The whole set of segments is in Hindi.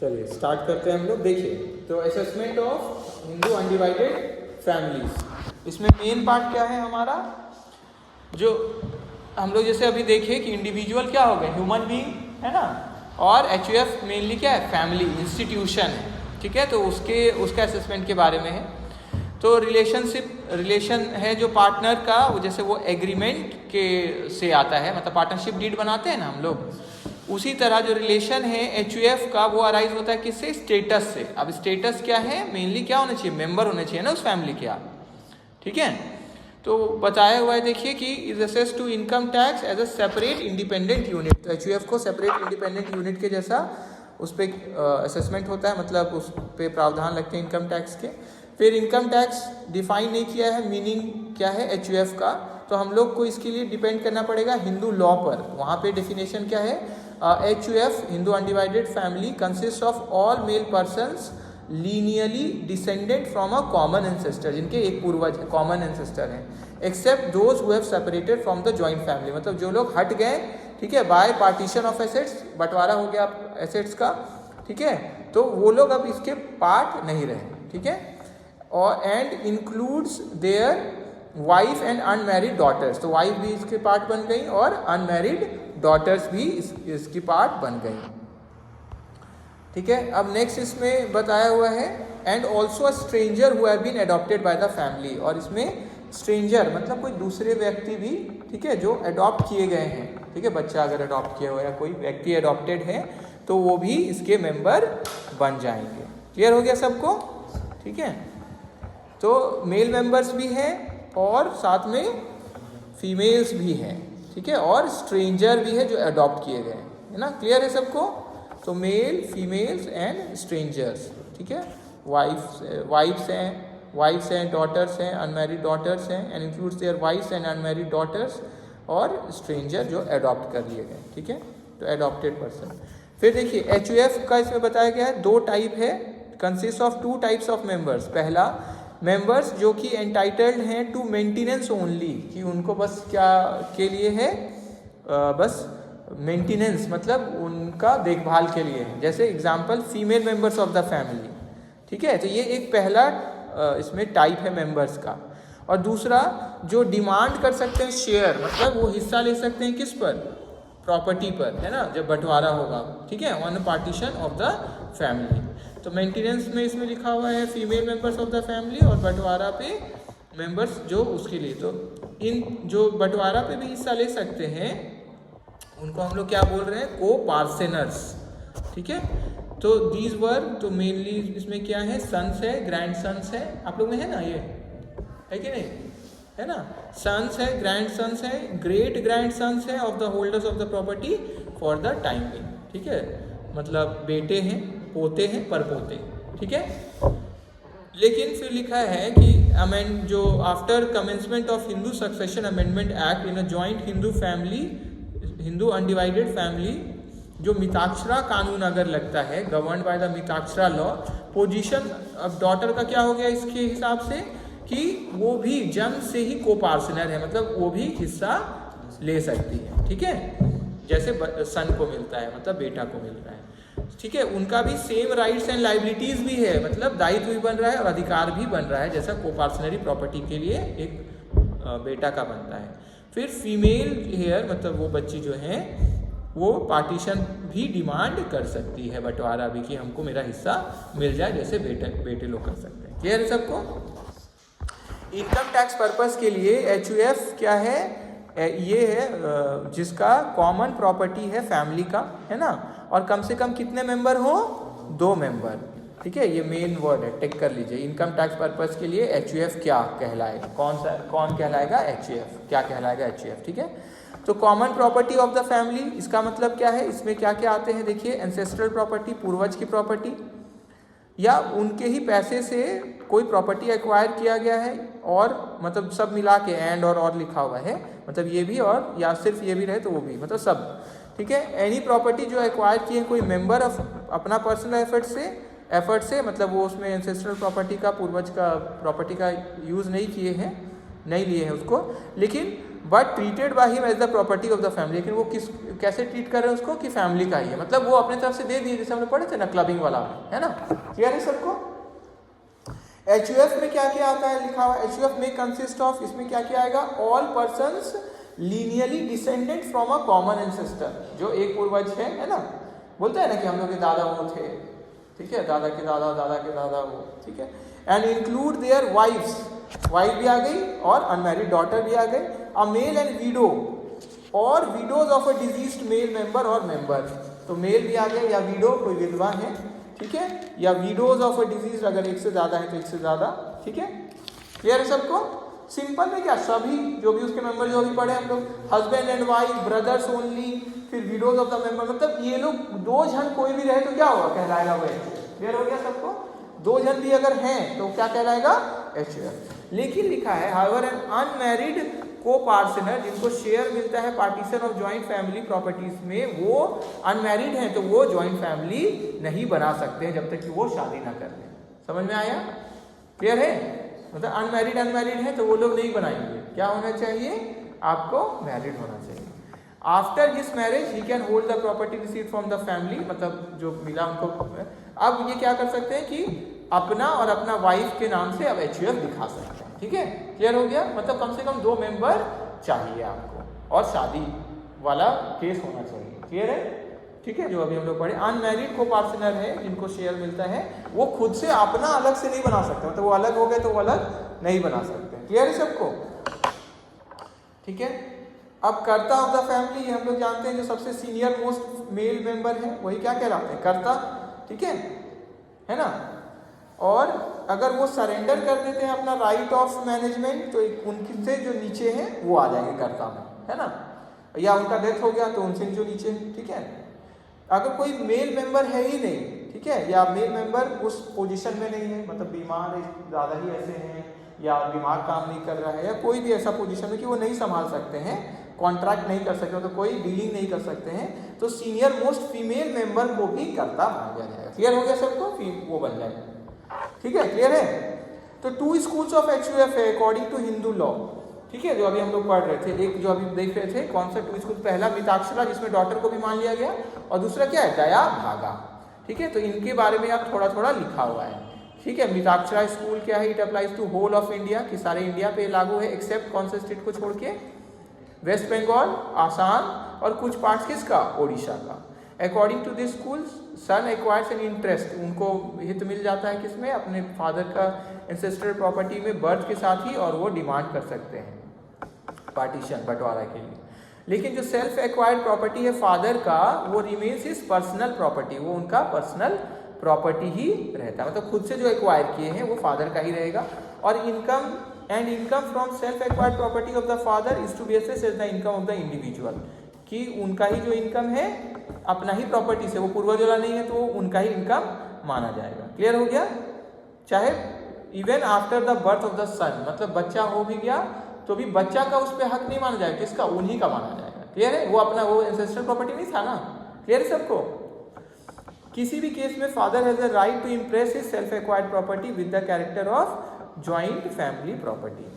चलिए स्टार्ट करते हैं हम लोग। देखिए, तो assessment of Hindu undivided families, इसमें मेन पार्ट क्या है हमारा, जो हम लोग जैसे अभी देखिए कि इंडिविजुअल क्या हो गए, ह्यूमन बीइंग है ना, और एचयूएफ मेनली क्या है, फैमिली इंस्टीट्यूशन है। ठीक है, तो उसके असेसमेंट के बारे में है। तो रिलेशन है जो पार्टनर का, वो जैसे वो एग्रीमेंट के से आता है, मतलब पार्टनरशिप डीड बनाते हैं ना हम लोग, उसी तरह जो रिलेशन है एचयूएफ का वो अराइज होता है किससे, स्टेटस से। अब स्टेटस क्या है, मेनली क्या होना चाहिए, मेंबर होने चाहिए ना उस फैमिली के आप। ठीक है, तो बताया हुआ है देखिए कि is assess to income tax as a separate independent unit. तो एचयूएफ को सेपरेट इंडिपेंडेंट यूनिट के जैसा उस पर असेसमेंट होता है, मतलब उस पर प्रावधान लगते हैं इनकम टैक्स के। फिर इनकम टैक्स डिफाइन नहीं किया है, मीनिंग क्या है एचयूएफ का, तो हम लोग को इसके लिए डिपेंड करना पड़ेगा हिंदू लॉ पर। वहाँ पे डेफिनेशन क्या है, HUF Hindu undivided family consist of all male persons lineally descended from a common ancestor, जिनके एक पूर्वज कॉमन एंसेस्टर हैं, except those who have separated from the joint family. मतलब जो लोग हट गए, ठीक है, बाय पार्टीशन ऑफ एसेट्स, बंटवारा हो गया एसेट्स का, ठीक है, तो वो लोग अब इसके पार्ट नहीं रहे। ठीक है, और and includes their wife and unmarried daughters, तो वाइफ भी इसके पार्ट बन गई और अनमैरिड डॉटर्स भी इसकी पार्ट बन गई। ठीक है, अब नेक्स्ट इसमें बताया हुआ है and also a stranger who have been adopted by the family, और इसमें स्ट्रेंजर मतलब कोई दूसरे व्यक्ति भी, ठीक है, जो अडॉप्ट किए गए हैं। ठीक है, बच्चा अगर अडॉप्ट किया हुआ या कोई व्यक्ति अडॉप्टेड है तो वो भी इसके मेंबर बन जाएंगे। क्लियर हो गया सबको? ठीक है, तो मेल मेंबर्स भी हैं और साथ में फीमेल्स भी हैं, ठीक है, और स्ट्रेंजर भी है जो अडॉप्ट किए गए हैं, है ना। क्लियर है सबको? तो मेल, फीमेल्स एंड स्ट्रेंजर्स, ठीक है, वाइफ्स हैं, डॉटर्स हैं, अनमैरिड डॉटर्स हैं, and includes their wives and unmarried daughters, और स्ट्रेंजर जो अडॉप्ट कर लिए गए। ठीक है, तो अडॉप्टेड पर्सन। फिर देखिए एचयूएफ का इसमें बताया गया है, दो टाइप है, consist of 2 types of members. पहला, मेंबर्स जो कि एंटाइटल्ड हैं टू मेंटेनेंस ओनली, कि उनको बस क्या के लिए है, बस मेंटेनेंस, मतलब उनका देखभाल के लिए है। जैसे example female members of the family. ठीक है, तो ये एक पहला इसमें टाइप है मेंबर्स का। और दूसरा जो डिमांड कर सकते हैं शेयर, मतलब वो हिस्सा ले सकते हैं किस पर, प्रॉपर्टी पर, है ना, जब बंटवारा होगा। ठीक है, on partition of the family. तो मेंटेनेंस में इसमें लिखा हुआ है female members of the family, और बंटवारा पे मेंबर्स जो उसके लिए। तो इन जो बंटवारा पे भी हिस्सा ले सकते हैं उनको हम लोग क्या बोल रहे हैं, को पार्सेनर्स। ठीक है, तो दीज वर, तो मेनली इसमें क्या है, सन्स है, ग्रैंड सन्स है, आप लोग में है ना, ये है कि नहीं, है ना, सन्स है, ग्रैंड सन्स है, ग्रेट ग्रैंड सन्स है of the holders of the property for the time being. ठीक है, मतलब बेटे हैं, पोते हैं, परपोते। ठीक है, लेकिन फिर लिखा है कि अमेंड जो after commencement of Hindu succession amendment act in a joint Hindu family, Hindu undivided family, जो मिताक्षरा कानून अगर लगता है, govern by the Mitakshara law, position अब डॉटर का क्या हो गया इसके हिसाब से, कि वो भी जन्म से ही को पार्सनर है, मतलब वो भी हिस्सा ले सकती है। ठीक है, जैसे सन को मिलता है, मतलब बेटा को मिल रहा है। ठीक है, उनका भी सेम राइट्स एंड लाइबिलिटीज भी है, मतलब दायित्व भी बन रहा है और अधिकार भी बन रहा है, जैसा को पार्सनरी प्रॉपर्टी के लिए एक बेटा का बनता है। फिर फीमेल हेयर, मतलब वो बच्ची जो है वो पार्टीशन भी डिमांड कर सकती है, बंटवारा भी, कि हमको मेरा हिस्सा मिल जाए, जैसे बेटे लोग कर सकते हैं। क्लियर है सबको? इनकम टैक्स पर्पस के लिए एचयूएफ क्या है, ये है जिसका कॉमन प्रॉपर्टी है फैमिली का, है ना, और कम से कम कितने मेंबर हो, 2 मेंबर। ठीक है, ये मेन वर्ड है, टेक कर लीजिए। इनकम टैक्स पर्पस के लिए एचयूएफ क्या कहलाएगा, कौन कहलाएगा, एचयूएफ क्या कहलाएगा, एचयूएफ। ठीक है, तो common property of the family, इसका मतलब क्या है, इसमें क्या क्या आते हैं देखिए, एंसेस्ट्रल प्रॉपर्टी, पूर्वज की प्रॉपर्टी, या उनके ही पैसे से कोई प्रॉपर्टी एक्वायर किया गया है, और मतलब सब मिला के एंड और लिखा हुआ है, मतलब ये भी और या सिर्फ ये भी रहे तो वो भी, मतलब सब। ठीक है, एनी प्रॉपर्टी जो एक्वायर की है कोई मेंबर ऑफ अपना पर्सनल एफर्ट से, मतलब वो उसमें एंसेस्ट्रल प्रॉपर्टी का, पूर्वज का प्रॉपर्टी का यूज़ नहीं किए हैं, नहीं लिए हैं उसको, लेकिन but treated by him as the property of the family, लेकिन वो कैसे ट्रीट कर रहे हैं उसको कि फैमिली का ही है, मतलब वो अपने तरफ से दे दिए, जैसे हमने पढ़े थे ना क्लबिंग वाला, है ना, क्लियर है सबको। HUF में क्या क्या आता है लिखा हुआ, HUF में कंसिस्ट ऑफ, इसमें क्या क्या आएगा, all persons linearly descended from a common ancestor, जो एक पूर्वज है ना, बोलते हैं ना कि हम लोग के दादा वो थे, ठीक है, दादा के दादा, दादा के दादा वो, ठीक है, and include their wives, wife भी आ गई और अनमैरिड डॉटर भी आ गई, अ मेल एंड विडो और widows of a deceased male member और मेंबर, तो मेल भी आ गए या विडो कोई विधवा है, ठीक है, या विडोज ऑफ अ डिजीज अगर एक से ज्यादा है तो एक से ज्यादा, ठीक है, क्लियर है सबको। सिंपल में क्या, सभी जो भी उसके मेंबर जो भी पढ़े हम लोग, husband and wife, brothers only, फिर विडोज ऑफ द मेंबर, मतलब ये लोग दो जन कोई भी रहे तो क्या होगा, कहलाएगा वो HUF, क्लियर हो गया सबको, दो जन भी अगर हैं तो क्या कहलाएगा, HUF। लेकिन लिखा है हाउएवर एन अनमैरिड को पार्टनर, जिनको शेयर मिलता है partition of joint family properties में, वो अनमैरिड हैं तो वो ज्वाइंट फैमिली नहीं बना सकते हैं जब तक कि वो शादी ना कर लें। समझ में आया, क्लियर है, मतलब अनमैरिड है तो वो लोग नहीं बनाएंगे, क्या होना चाहिए, आपको मैरिड होना चाहिए। After this marriage he can hold the property received from the family, मतलब जो मिला उनको, अब ये क्या कर सकते हैं कि अपना और अपना वाइफ के नाम से अब HUF दिखा सकते हैं, ठीक है, क्लियर हो गया, मतलब कम से कम 2 मेंबर चाहिए आपको और शादी वाला केस होना चाहिए, क्लियर है, ठीक है। जो अभी हम लोग पढ़े, अनमैरिड को पार्टनर है जिनको शेयर मिलता है, वो खुद से अपना अलग से नहीं बना सकते, मतलब वो अलग हो गए तो वो अलग नहीं बना सकते, क्लियर है सबको, ठीक है। अब कर्ता ऑफ द फैमिली हम लोग जानते हैं, जो सबसे सीनियर मोस्ट मेल मेंबर है वही क्या कहलाते हैं, कर्ता, ठीक है ना। और अगर वो सरेंडर कर देते हैं अपना राइट ऑफ मैनेजमेंट तो उनसे जो नीचे हैं वो आ जाएंगे कर्ता में, है ना, या उनका डेथ हो गया तो उनसे जो नीचे, ठीक है। अगर कोई मेल मेंबर है ही नहीं, ठीक है, या मेल मेंबर उस पोजीशन में नहीं है, मतलब बीमार है, ज़्यादा ही ऐसे हैं, या दिमाग काम नहीं कर रहा है, या कोई भी ऐसा पोजीशन है कि वो नहीं संभाल सकते हैं, कॉन्ट्रैक्ट नहीं कर सकते, तो कोई डीलिंग नहीं कर सकते हैं, तो सीनियर मोस्ट फीमेल मेंबर को भी कर्ता मान लिया जाएगा, क्लियर हो गया सबको, वो बन जाएगा, ठीक है, क्लियर है। तो 2 स्कूल्स ऑफ HUF है अकॉर्डिंग टू हिंदू लॉ, ठीक है, जो अभी हम लोग पढ़ रहे थे, एक जो अभी देख रहे थे कौन सा 2 स्कूल, पहला मिताक्षरा जिसमें डॉटर को भी मान लिया गया, और दूसरा क्या है, दया भागा, ठीक है। तो इनके बारे में आप थोड़ा थोड़ा लिखा हुआ है, ठीक है। मिताक्षरा स्कूल क्या है, it applies to whole of India, कि सारे इंडिया पे लागू है एक्सेप्ट कौन से स्टेट को छोड़ के, वेस्ट बंगाल, आसाम और कुछ पार्ट्स किसका, ओडिशा का। According to this school son acquires an interest, उनको हित मिल जाता है किसमें, अपने फादर का एंसेस्ट्रल प्रॉपर्टी में बर्थ के साथ ही, और वो डिमांड कर सकते हैं पार्टीशन, बंटवारा के लिए। लेकिन जो सेल्फ एक्वायर्ड प्रॉपर्टी है फादर का, वो रिमेन्स इज पर्सनल प्रॉपर्टी, वो उनका पर्सनल प्रॉपर्टी ही रहता है, मतलब खुद से जो एक्वायर किए हैं वो फादर का ही रहेगा। और income and income from self acquired property of the father is to be assessed as the income of the individual, कि उनका ही जो इनकम है अपना ही प्रॉपर्टी से, वो पूर्वज वाला नहीं है तो उनका ही इनकम माना जाएगा, क्लियर हो गया। चाहे even after the birth of the son, मतलब बच्चा हो भी गया तो भी बच्चा का उस पर हक नहीं माना जाएगा, किसका, उन्हीं का माना जाएगा, क्लियर है, वो अपना वो एंसेस्ट्रल प्रॉपर्टी नहीं था ना, क्लियर है सबको। किसी भी केस में father has a right to impress his self acquired property with the character of joint family property,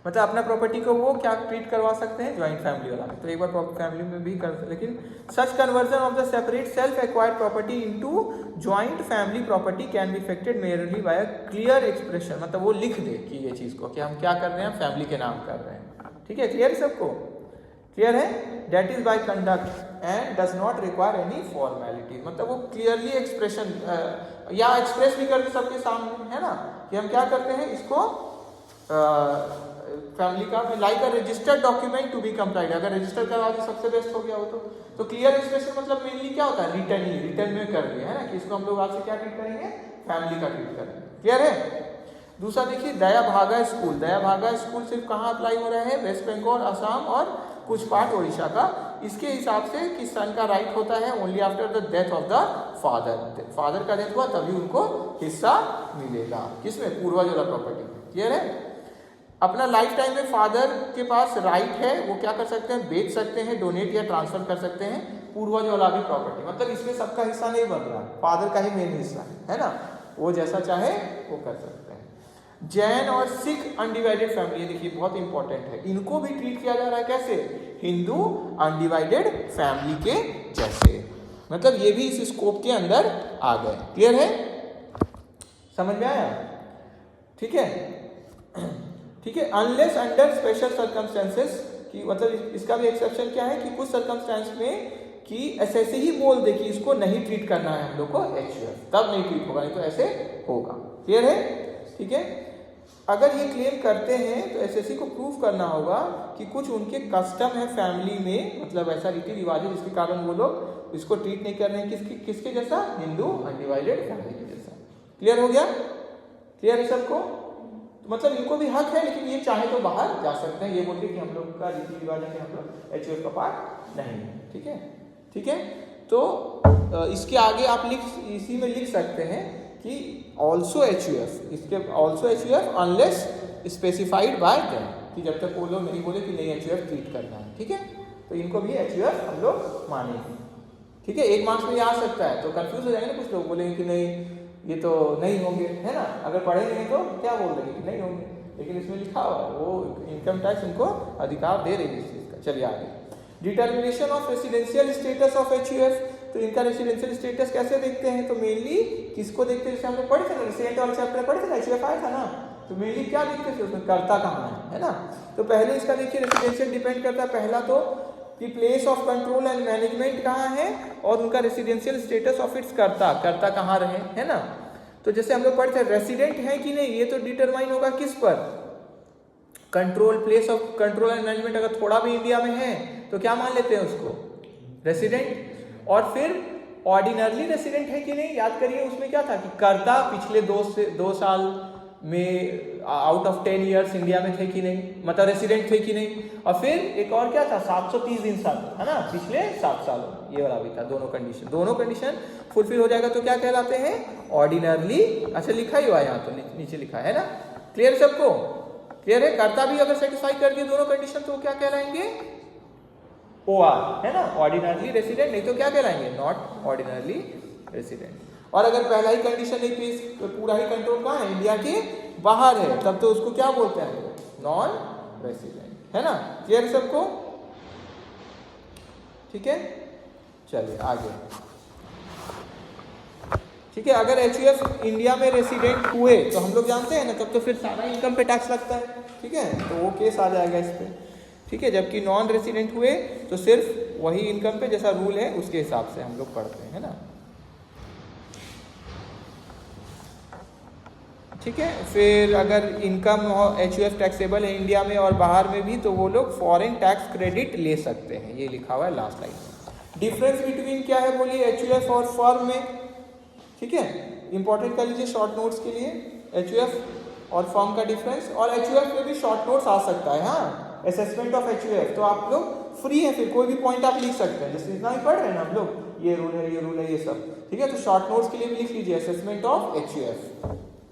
मतलब अपना प्रॉपर्टी को वो क्या ट्रीट करवा सकते हैं, ज्वाइंट फैमिली वाला, तो एक बार फैमिली में भी कर, लेकिन such conversion of the separate self acquired property into joint family property can be effected merely by a clear expression, मतलब वो लिख दे कि ये चीज़ को कि हम क्या कर रहे हैं, फैमिली के नाम कर रहे हैं, ठीक है, क्लियर सबको, क्लियर है। That is by conduct and does not require any formality, मतलब वो क्लियरली एक्सप्रेशन या एक्सप्रेस भी करते सबके सामने, है ना, कि हम क्या करते हैं इसको फैमिली का, like a registered document to be complied, अगर रजिस्टर करवा दे सबसे बेस्ट हो गया वो तो क्लियर एक्सप्रेशन मतलब मेनली क्या होता है, रिटर्न में कर दिया, है ना, कि इसको हम लोग आज से क्या ट्रीट करेंगे, फैमिली का ट्रीट करेंगे, क्लियर है। दूसरा देखिए, दया भागा स्कूल, दया भागा स्कूल सिर्फ कहाँ अप्लाई हो रहा है, वेस्ट बंगाल, असम और कुछ पार्ट ओडिशा का। इसके हिसाब से कि सन का राइट होता है only after the death of the father, father का डेथ हुआ तभी उनको हिस्सा मिलेगा, किसमें, पूर्वज वाला प्रॉपर्टी, क्लियर है। अपना लाइफ टाइम में फादर के पास राइट है, वो क्या कर सकते हैं, बेच सकते हैं, डोनेट या ट्रांसफर कर सकते हैं पूर्वज वाला भी प्रॉपर्टी, मतलब इसमें सबका हिस्सा नहीं बन रहा, फादर का ही मेन हिस्सा है ना, वो जैसा चाहे वो कर सकते हैं। जैन और सिख अनडिवाइडेड फैमिली, देखिए बहुत इंपॉर्टेंट है, इनको भी ट्रीट किया जा रहा है कैसे, हिंदू अनडिवाइडेड फैमिली के जैसे, मतलब ये भी इस स्कोप के अंदर आ गए। क्लियर है, समझ में आया? ठीक है, ठीक है। अनलेस अंडर स्पेशल सर्कमस्टेंसेस, कि मतलब इसका भी एक्सेप्शन क्या है कि कुछ सर्कमस्टेंस में कि ऐसे ही बोल दे कि इसको नहीं ट्रीट करना है हम लोग को HUF, तब नहीं ट्रीट होगा, नहीं तो ऐसे होगा। क्लियर है, ठीक है। अगर ये क्लेम करते हैं तो SSC को प्रूव करना होगा कि कुछ उनके कस्टम है फैमिली में, मतलब ऐसा रीति रिवाज है जिसके कारण वो लोग इसको ट्रीट नहीं कर रहे हैं किसके जैसा, हिंदू अनडिवाइडेड फैमिली के जैसा। क्लियर हो गया? क्लियर है सबको? तो मतलब इनको भी हक है, लेकिन ये चाहे तो बाहर जा सकते हैं, ये बोलते कि हम लोग का रीति रिवाज है कि हम लोग HUF का पार्ट नहीं है। ठीक है, ठीक है। तो इसके आगे आप इसी में लिख सकते हैं कि ऑल्सो HUF, इसके also HUF unless specified by them, कि जब तक वो लोग नहीं बोले कि नहीं HUF ट्रीट करना है। ठीक है, तो इनको भी HUF हम लोग मानेंगे। ठीक है, एक मार्क्स में ये आ सकता है, तो कंफ्यूज हो जाएंगे ना, कुछ लोग बोलेंगे कि नहीं ये तो नहीं होंगे, है ना, अगर पढ़ेंगे तो क्या बोल देंगे कि नहीं होंगे, लेकिन इसमें लिखा हुआ है वो इनकम टैक्स उनको अधिकार दे रही है इस चीज़ का। चलिए आगे, determination of residential status of HUF, तो इनका रेसिडेंशियल स्टेटस कैसे देखते हैं, तो मेनली किसको देखते हैं, जैसे हम लोग पढ़े थे ना, रिसेंट और चैप्टर पढ़े थे ना, HUF आया था ना, तो मेनली क्या देखते थे उसमें, कर्ता कहाँ है ना। तो पहले इसका देखिए रेसिडेंशियल डिपेंड करता है, पहला तो कि place of control and management कहाँ है, और उनका रेसिडेंशियल स्टेटस ऑफ इट्स कर्ता कहाँ रहे, है ना। तो जैसे हम लोग पढ़ते हैं रेसिडेंट है कि नहीं, ये तो डिटरमाइन होगा किस पर, control, place of control and management अगर थोड़ा भी इंडिया में है तो क्या मान लेते हैं उसको, रेसिडेंट। और फिर ऑर्डिनरली रेसिडेंट है कि नहीं, याद करिए उसमें क्या था कि कर्ता पिछले 2 साल में आउट ऑफ 10 ईयर्स इंडिया में थे कि नहीं, मतलब रेसिडेंट थे कि नहीं। और फिर एक और क्या था, 730 दिन साल, है ना, पिछले 7 सालों, ये वाला भी था। दोनों कंडीशन फुलफिल हो जाएगा तो क्या कहलाते हैं, ऑर्डिनरली। अच्छा लिखा ही हुआ है यहाँ, तो नीचे लिखा है ना। क्लियर सबको? क्लियर है? कर्ता भी अगर सेटिस्फाई कर दिए दोनों कंडीशन तो क्या कहलाएंगे, OR, है ना, ऑर्डिनरली रेसिडेंट, नहीं तो क्या कहलाएंगे, नॉट ऑर्डिनरली रेसिडेंट। और अगर पहला ही कंडीशन नहीं पेश, तो पूरा ही कंट्रोल कहाँ है, इंडिया के बाहर है, तब तो उसको क्या बोलते हैं, नॉन रेसिडेंट, है ना। क्लियर सबको? ठीक है, चलिए आगे। ठीक है, अगर HUF इंडिया में रेसिडेंट हुए तो हम लोग जानते हैं ना, तब तो फिर सारा इनकम पे टैक्स लगता है। ठीक है, तो वो केस आ जाएगा इस पे। ठीक है, जबकि नॉन रेसिडेंट हुए तो सिर्फ वही इनकम पे जैसा रूल है उसके हिसाब से हम लोग पढ़ते हैं, है ना। ठीक है, फिर अगर इनकम HUF टैक्सेबल है इंडिया में और बाहर में भी, तो वो लोग फॉरेन टैक्स क्रेडिट ले सकते हैं, ये लिखा हुआ है लास्ट लाइन। डिफरेंस बिटवीन क्या है बोलिए, HUF और फर्म में। ठीक है, इंपॉर्टेंट कर लीजिए शॉर्ट नोट्स के लिए, HUF और फर्म का डिफरेंस। और HUF में भी शॉर्ट नोट्स आ सकता है, हाँ, असेसमेंट ऑफ HUF, तो आप लोग फ्री है, फिर कोई भी पॉइंट आप लिख सकते हैं, जैसे इतना ही पढ़ रहे हैं ना हम लोग, ये रूल है, ये रूल है, ये सब। ठीक है, तो शॉर्ट नोट्स के लिए भी लिख लीजिए असेसमेंट ऑफ HUF,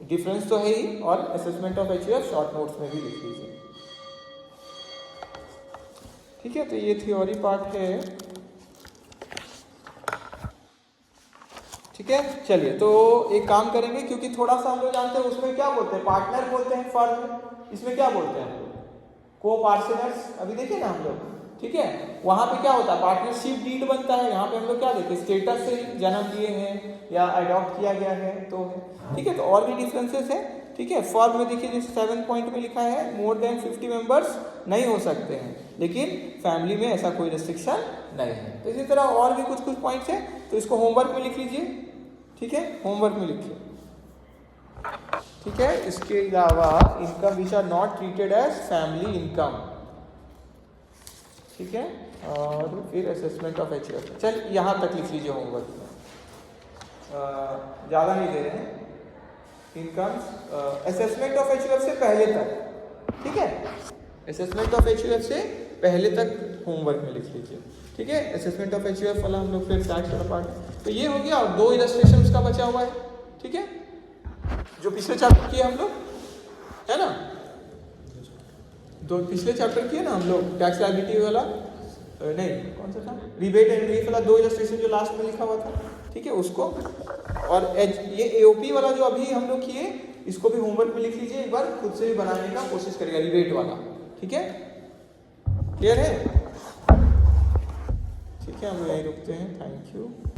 डिफरेंस तो है ही, और assessment of HUF short notes में भी लिख लीजिए। ठीक है, तो ये थ्योरी पार्ट है। ठीक है, चलिए तो एक काम करेंगे, क्योंकि थोड़ा सा हम लोग जानते हैं उसमें क्या बोलते हैं, पार्टनर बोलते हैं फर्म, इसमें क्या बोलते हैं, को पार्टनर्स, अभी देखिए ना हम लोग। ठीक है, वहां पे क्या होता है, पार्टनरशिप डीड बनता है, यहाँ पे हम लोग क्या देखते हैं, स्टेटस से जन्म लिए हैं या अडॉप्ट किया गया है तो है। ठीक है, तो और भी डिफरेंसेस है। ठीक है, फर्म में देखिए जैसे 7 पॉइंट में लिखा है, मोर देन 50 मेंबर्स नहीं हो सकते हैं, लेकिन फैमिली में ऐसा कोई रिस्ट्रिक्शन नहीं है। तो इसी तरह और भी कुछ पॉइंट्स हैं, तो इसको होमवर्क में लिख लीजिए। ठीक है, होमवर्क में लिखिए। ठीक है, इसके अलावा income which are not treated as family income. ठीक है, और फिर असेसमेंट ऑफ HUF, चल यहाँ तक लिख लीजिए होमवर्क में, ज़्यादा नहीं दे रहे हैं। इनकम असेसमेंट ऑफ HUF से पहले तक, ठीक है, असेसमेंट ऑफ HUF से पहले तक होमवर्क में लिख लीजिए। ठीक है, असेसमेंट ऑफ HUF वाला हम लोग फिर टैक्स वाला पार्ट, तो ये हो गया, और 2 इलस्ट्रेशन का बचा हुआ है। ठीक है, जो पिछले चैप्टर किए हम लोग, है ना, 2 पिछले चैप्टर किए ना हम लोग, टैक्स लायबिलिटी वाला, नहीं कौन सा था, रिबेट एंड रिलीफ वाला, 2 इलस्ट्रेशन जो लास्ट में लिखा हुआ था। ठीक है, उसको, और ये AOP वाला जो अभी हम लोग किए, इसको भी होमवर्क में लिख लीजिए, एक बार खुद से भी बनाने का कोशिश करिएगा रिलेट वाला, ठीक है? क्लियर है? ठीक है, हम यहीं रुकते हैं। Thank you.